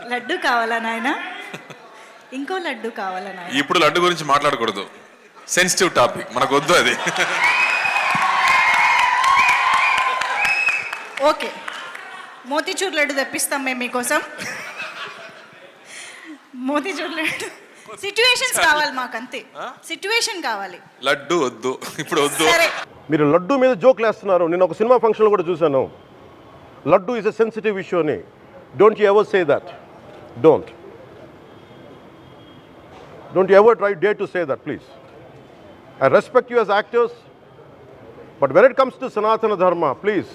లడ్డు కావాలా నాయన? ఇంకో లడ్డు కావాలా నాయన? ఇప్పుడు లడ్డు గురించి మాట్లాడకూడదు, సెన్సిటివ్ టాపిక్, మనకు వద్దు అది. ఓకే, మోతీచూర్ లడ్డు తెప్పిస్తాం మేము మీకోసం. మోతీచూర్ లడ్డు సిచ్యువేషన్స్ కావాలి మాకు, అంతే. సిచ్యువేషన్ కావాలి, లడ్డు వద్దు ఇప్పుడు వద్దు. మీరు లడ్డు మీద జోక్లు వేస్తున్నారు. నేను ఒక సినిమా ఫంక్షన్లో కూడా చూశాను. Laddu is a sensitive issue అని. Don't you ever say that. Don't you ever try day to say that, please. I respect you as actors, but when it comes to Sanatana Dharma, please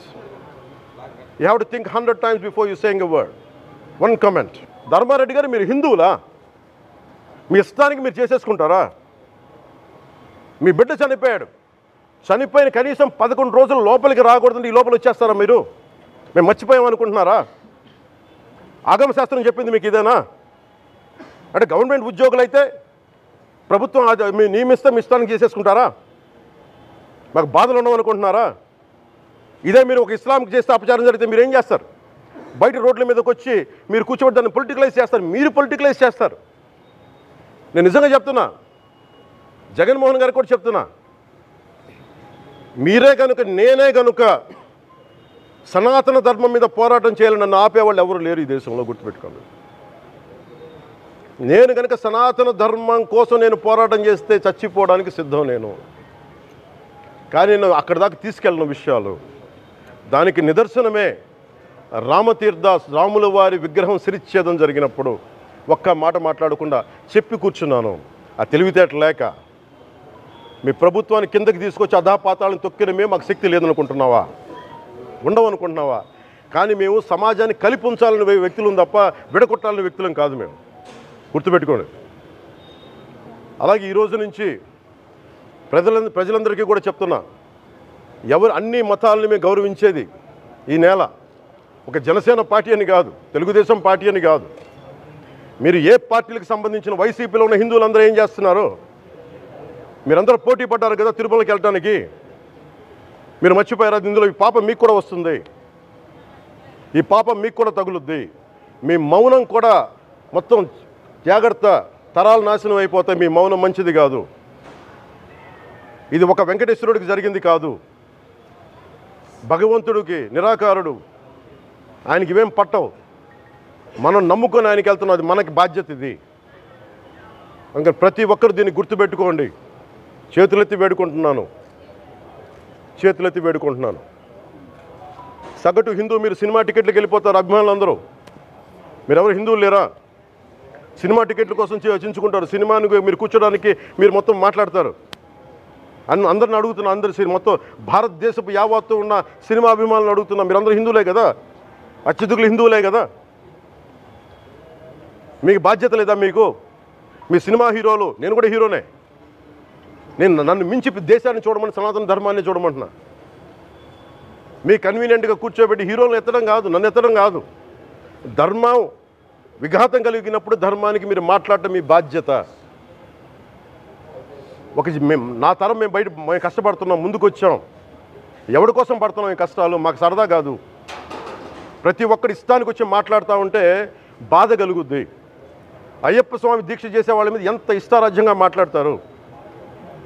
you have to think 100 times before you saying a word. One comment. Dharma Reddy గారు, మీరు హిందువులా? మీ ఇష్టానికి మీరు చేసేసుకుంటారా? మీ బిడ్డ చనిపోయాడు, చనిపోయిన కనీసం 11 రోజులు లోపలికి రాకూడదండి, ఈ లోపల వచ్చేస్తారా మీరు? మేము మర్చిపోయామనుకుంటున్నారా? ఆగమ శాస్త్రం చెప్పింది మీకు ఇదేనా? అంటే గవర్నమెంట్ ఉద్యోగులు అయితే ప్రభుత్వం మీరు నియమిస్తే మీ ఇష్టానికి చేసేసుకుంటారా? మాకు బాధలు ఉండవనుకుంటున్నారా? ఇదే మీరు ఒక ఇస్లాంకి చేస్తే అపచారం జరిగితే మీరు ఏం చేస్తారు? బయట రోడ్ల మీదకి వచ్చి మీరు కూర్చోబెట్టి దాన్ని పొలిటికలైజ్ చేస్తారు. మీరు పొలిటికలైజ్ చేస్తారు. నేను నిజంగా చెప్తున్నా, జగన్మోహన్ గారికి కూడా చెప్తున్నా, మీరే కనుక, నేనే కనుక సనాతన ధర్మం మీద పోరాటం చేయాలని నన్ను ఆపేవాళ్ళు ఎవరు లేరు ఈ దేశంలో, గుర్తుపెట్టుకోండి. నేను కనుక సనాతన ధర్మం కోసం నేను పోరాటం చేస్తే చచ్చిపోవడానికి సిద్ధం నేను. కానీ నేను అక్కడి దాకా తీసుకెళ్ళిన విషయాలు, దానికి నిదర్శనమే రాముల వారి విగ్రహం శిరిచ్ఛేదం జరిగినప్పుడు ఒక్క మాట మాట్లాడకుండా చెప్పి కూర్చున్నాను. ఆ తెలివితేట లేక మీ ప్రభుత్వాన్ని కిందకి తీసుకొచ్చి అధాపాతాలను తొక్కిన మేము మాకు శక్తి లేదనుకుంటున్నావా? ఉండవనుకుంటున్నావా? కానీ మేము సమాజాన్ని కలిపి ఉంచాలని వ్యక్తులం తప్ప విడగొట్టాలని వ్యక్తులం కాదు మేము, గుర్తుపెట్టుకోండి. అలాగే ఈరోజు నుంచి ప్రజలందరికీ కూడా చెప్తున్నా, అన్ని మతాలని మేము గౌరవించేది ఈ నేల. ఒక జనసేన పార్టీ అని కాదు, తెలుగుదేశం పార్టీ అని కాదు. మీరు ఏ పార్టీలకు సంబంధించిన వైసీపీలో ఉన్న హిందువులందరూ ఏం చేస్తున్నారు? మీరందరూ పోటీ పడ్డారు కదా తిరుమలకి వెళ్ళటానికి. మీరు మర్చిపోయారు, ఇందులో ఈ పాపం మీకు కూడా వస్తుంది, ఈ పాపం మీకు కూడా తగులుద్ది. మీ మౌనం కూడా మొత్తం జాగ్రత్త, తరాలు నాశనం అయిపోతాయి. మీ మౌనం మంచిది కాదు. ఇది ఒక వెంకటేశ్వరుడికి జరిగింది కాదు, భగవంతుడికి, నిరాకారుడు, ఆయనకి ఇవేం పట్టవు. మనం నమ్ముకొని ఆయనకి వెళ్తున్నాం, అది మనకి బాధ్యత. ఇది ఇంకా ప్రతి ఒక్కరు దీన్ని గుర్తుపెట్టుకోండి. చేతులెత్తి వేడుకుంటున్నాను. సగటు హిందూ మీరు సినిమా టికెట్లకు వెళ్ళిపోతారు, అభిమానులు అందరూ. మీరెవరు హిందువులు లేరా? సినిమా టికెట్ల కోసం చించుకుంటారు. సినిమాని మీరు కూర్చోడానికి మీరు మొత్తం మాట్లాడతారు. అందరిని అడుగుతున్నా, మొత్తం భారతదేశపు యావత్తు ఉన్న సినిమా అభిమానులను అడుగుతున్నా, మీరందరూ హిందువులే కదా? అత్యధికులు హిందువులే కదా? మీకు బాధ్యత లేదా? మీకు మీ సినిమా హీరోలు, నేను కూడా హీరోనే. నన్ను మించి దేశాన్ని చూడమని, సనాతన ధర్మాన్ని చూడమంటున్నా. మీ కన్వీనియంట్గా కూర్చోబెట్టి హీరోలను ఎత్తడం కాదు, నన్ను ఎత్తడం కాదు. ధర్మం విఘాతం కలిగినప్పుడు ధర్మానికి మీరు మాట్లాడటం మీ బాధ్యత. నా తరం మేము కష్టపడుతున్నాం, ముందుకు వచ్చాం. ఎవరి కోసం పడుతున్నాం ఈ కష్టాలు? మాకు సరదా కాదు. ప్రతి ఒక్కరి ఇష్టానికి వచ్చి మాట్లాడుతూ ఉంటే బాధ కలుగుద్ది. అయ్యప్ప స్వామి దీక్ష చేసే వాళ్ళ మీద ఎంత ఇష్టారాజ్యంగా మాట్లాడతారు.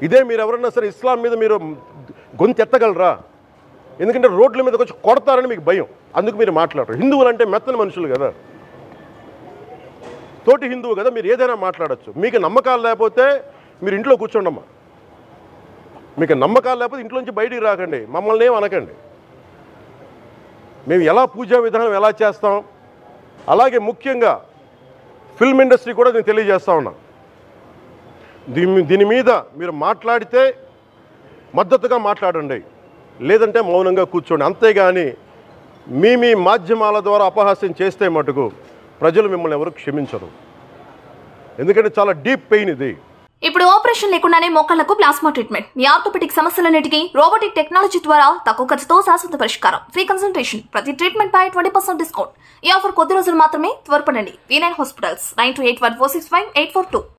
ఇదే మీరు ఎవరన్నా సరే ఇస్లాం మీద మీరు గొంతు ఎత్తగలరా? ఎందుకంటే రోడ్ల మీదకి వచ్చి కొడతారని మీకు భయం, అందుకు మీరు మాట్లాడరు. హిందువులు అంటే మెత్తని మనుషులు కదా, తోటి హిందువు కదా, మీరు ఏదైనా మాట్లాడచ్చు. మీకు నమ్మకాలు లేకపోతే మీరు ఇంట్లో కూర్చోండమ్మా. మీకు నమ్మకాలు లేకపోతే ఇంట్లోంచి బయటికి రాకండి, మమ్మల్ని ఏం అనకండి. మేము ఎలా పూజా విధానం ఎలా చేస్తాం, అలాగే ముఖ్యంగా ఫిల్మ్ ఇండస్ట్రీ కూడా నేను తెలియజేస్తా ఉన్నా. దీని మీద మీరు మాట్లాడితే మద్దతుగా మాట్లాడండి, లేదంటే మౌనంగా కూర్చోండి. అంతేగాని మీ మాధ్యమాల ద్వారా అపహాస్యం చేస్తే మటుకు ప్రజలు మిమ్మల్ని ఎవరు క్షమించరు. ఎందుకంటే చాలా డీప్ పెయిన్ ఇది. ఇప్పుడు ఆపరేషన్ లేకుండానే మోకాళ్లకు ప్లాస్మా ట్రీట్మెంట్. మీ ఆర్థోపెడిక్ సమస్యలన్నిటికీ రోబోటిక్ టెక్నాలజీ ద్వారా తక్కువ ఖర్చుతో శాశ్వత పరిష్కారం. Free consultation. ప్రతి ట్రీట్మెంట్ పై 20% డిస్కౌంట్. ఈ ఆఫర్ కొద్ది రోజులు మాత్రమే. త్వరపడండి. V9 hospitals 9281465842.